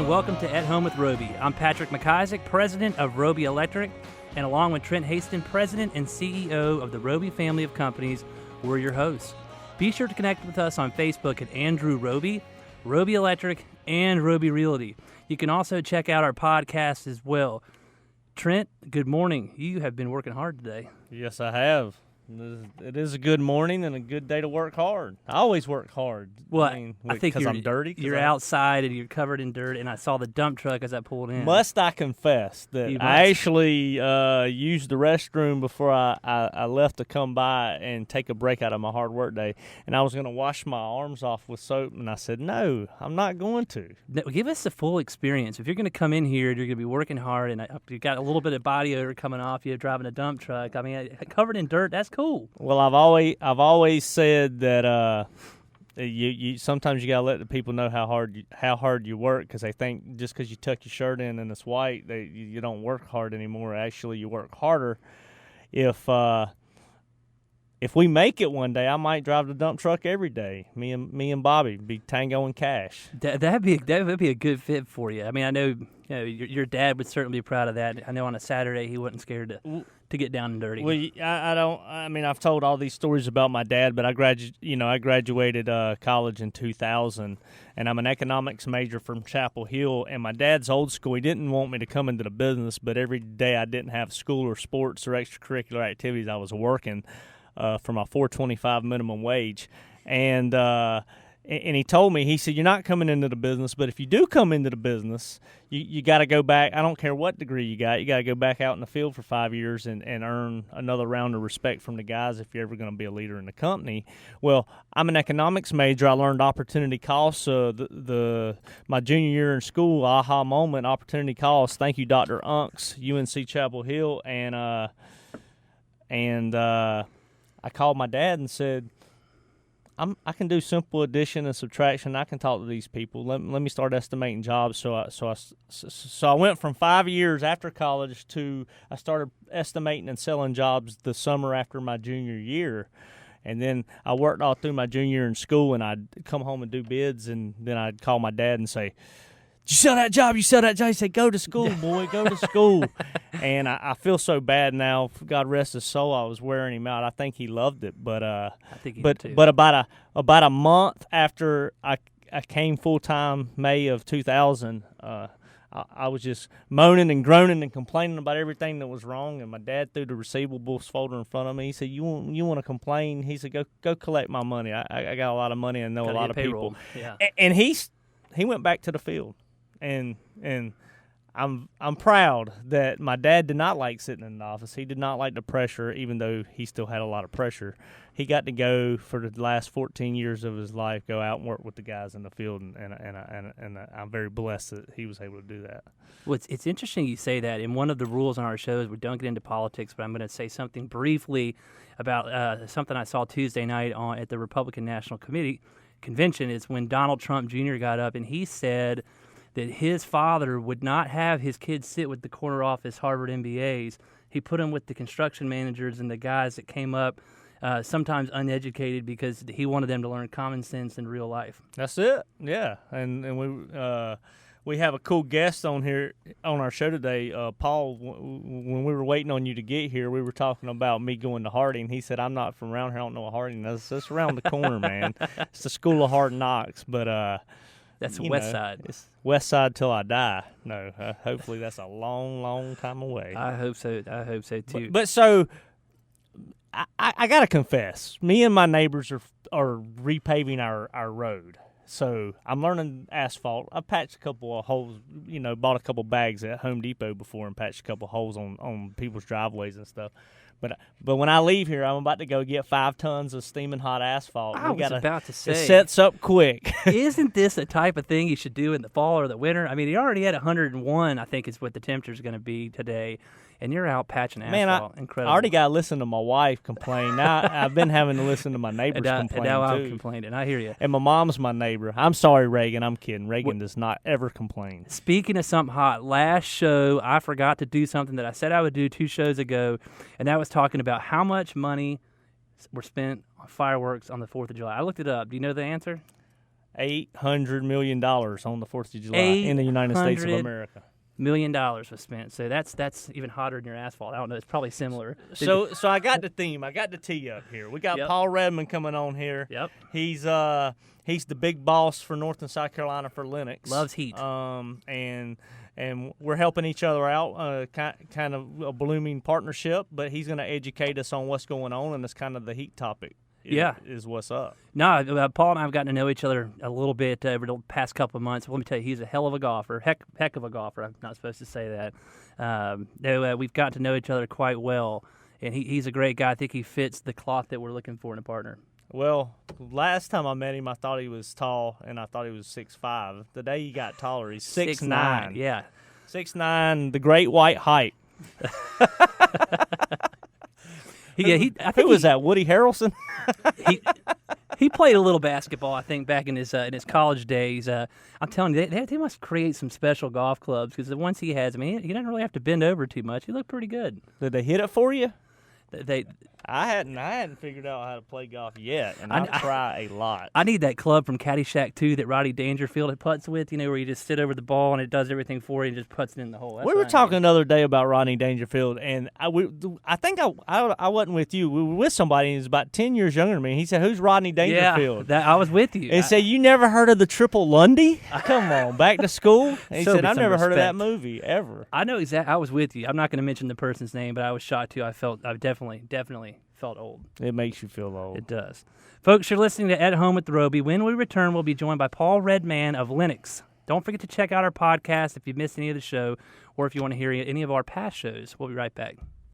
welcome to At Home with Roby. I'm Patrick McIsaac, president of Roby Electric, and along with Trent Haston, president and CEO of the Roby family of companies, we're your hosts. Be sure to connect with us on Facebook at Andrew Roby, Roby Electric, and Roby Realty. You can also check out our podcast as well. Trent, good morning. You have been working hard today. Yes, I have. It is a good morning and a good day to work hard. I always work hard. Well, I think because I'm dirty. You're outside and you're covered in dirt, and I saw the dump truck as I pulled in. Must I confess that I actually used the restroom before I left to come by and take a break out of my hard work day, and I was going to wash my arms off with soap, and I said, no, I'm not going to. No, give us the full experience. If you're going to come in here, you're going to be working hard, and you've got a little bit of body odor coming off you driving a dump truck. I mean, covered in dirt, that's cool. Well, I've always said that you sometimes you gotta let the people know how hard you work, because they think just because you tuck your shirt in and it's white, you don't work hard anymore. Actually, you work harder. If we make it one day, I might drive the dump truck every day. Me and Bobby be Tango and Cash. That'd be a good fit for you. I mean, I know, your dad would certainly be proud of that. I know on a Saturday he wasn't scared to get down and dirty. Well, I've told all these stories about my dad, but I graduated college in 2000, and I'm an economics major from Chapel Hill. And my dad's old school. He didn't want me to come into the business, but every day I didn't have school or sports or extracurricular activities, I was working for my $4.25 minimum wage. And he told me, he said, you're not coming into the business, but if you do come into the business, you got to go back. I don't care what degree you got to go back out in the field for 5 years and earn another round of respect from the guys if you're ever going to be a leader in the company. Well, I'm an economics major. I learned opportunity costs. My junior year in school, aha moment, opportunity costs. Thank you, Dr. Unks, UNC Chapel Hill. And I called my dad and said, I can do simple addition and subtraction. I can talk to these people. Let me start estimating jobs. So I went from 5 years after college to I started estimating and selling jobs the summer after my junior year, and then I worked all through my junior year in school. And I'd come home and do bids, and then I'd call my dad and say, "You sell that job? You sell that job?" He said, "Go to school, boy. Go to school." And I feel so bad now. God rest his soul. I was wearing him out. I think he loved it, but I think he did too. But about a month after I came full time, May of 2000, I was just moaning and groaning and complaining about everything that was wrong. And my dad threw the receivables folder in front of me. He said, "You want to complain?" He said, "Go collect my money. I got a lot of money and know a lot of payroll. people." Yeah. And he went back to the field. And I'm proud that my dad did not like sitting in the office. He did not like the pressure, even though he still had a lot of pressure. He got to go for the last 14 years of his life, go out and work with the guys in the field, and I'm very blessed that he was able to do that. Well, it's interesting you say that. In one of the rules on our shows, we don't get into politics, but I'm going to say something briefly about something I saw Tuesday night at the Republican National Committee Convention. Is when Donald Trump Jr. got up and he said that his father would not have his kids sit with the corner office Harvard MBAs. He put them with the construction managers and the guys that came up, sometimes uneducated, because he wanted them to learn common sense in real life. That's it, yeah. And we have a cool guest on here on our show today, Paul. When we were waiting on you to get here, we were talking about me going to Harding. He said, "I'm not from around here. I don't know what Harding is. It's around the corner, man. It's the School of Hard Knocks." But that's the West Side. It's West Side till I die. No, hopefully that's a long, long time away. I hope so. I hope so too. But so I gotta confess, me and my neighbors are repaving our road. So I'm learning asphalt. I patched a couple of holes. Bought a couple bags at Home Depot before and patched a couple of holes on people's driveways and stuff. But when I leave here, I'm about to go get 5 tons of steaming hot asphalt. I was about to say, it sets up quick. Isn't this the type of thing you should do in the fall or the winter? I mean, you already had 101, I think is what the temperature is going to be today, and you're out patching asphalt. Man, incredible. I already got to listen to my wife complain. Now I've been having to listen to my neighbors complain, and now too. I'm complaining. I hear you. And my mom's my neighbor. I'm sorry, Reagan. I'm kidding. Reagan does not ever complain. Speaking of something hot, last show I forgot to do something that I said I would do 2 shows ago, and that was talking about how much money were spent on fireworks on the 4th of July. I looked it up. Do you know the answer? $800 million on the 4th of July in the United States of America. $1 million was spent. So that's even hotter than your asphalt. I don't know. It's probably similar. So I got the theme. I got the tee up here. We got Paul Redmond coming on here. Yep. He's the big boss for North and South Carolina for Lennox. Loves heat. And we're helping each other out, kind of a blooming partnership. But he's going to educate us on what's going on, and it's kind of the heat topic. Is what's up. No, Paul and I have gotten to know each other a little bit over the past couple of months. Let me tell you, he's a hell of a golfer, heck of a golfer. I'm not supposed to say that. We've got to know each other quite well, and he's a great guy. I think he fits the cloth that we're looking for in a partner. Well, last time I met him, I thought he was tall, and I thought he was 6'5". The day he got taller, he's 6'9". Yeah. 6'9", the great white height. Who was that? Woody Harrelson? he played a little basketball, I think, back in his college days. I'm telling you, they must create some special golf clubs because the ones he has, I mean, he doesn't really have to bend over too much. He looked pretty good. Did they hit it for you? I hadn't figured out how to play golf yet, and I try a lot. I need that club from Caddyshack 2 that Rodney Dangerfield putts with, where you just sit over the ball and it does everything for you and just puts it in the hole. We were talking the other day about Rodney Dangerfield, and I think I wasn't with you. We were with somebody, and he was about 10 years younger than me. He said, "Who's Rodney Dangerfield?" Yeah, I was with you. And said, "You never heard of the Triple Lundy? Come on, back to school." And he said, "I've never heard of that movie ever." I know exactly. I was with you. I'm not going to mention the person's name, but I was shocked too. I definitely felt old. It makes you feel old. It does. Folks, you're listening to At Home with Roby. When we return, we'll be joined by Paul Redman of Lennox. Don't forget to check out our podcast if you missed any of the show or if you want to hear any of our past shows. We'll be right back.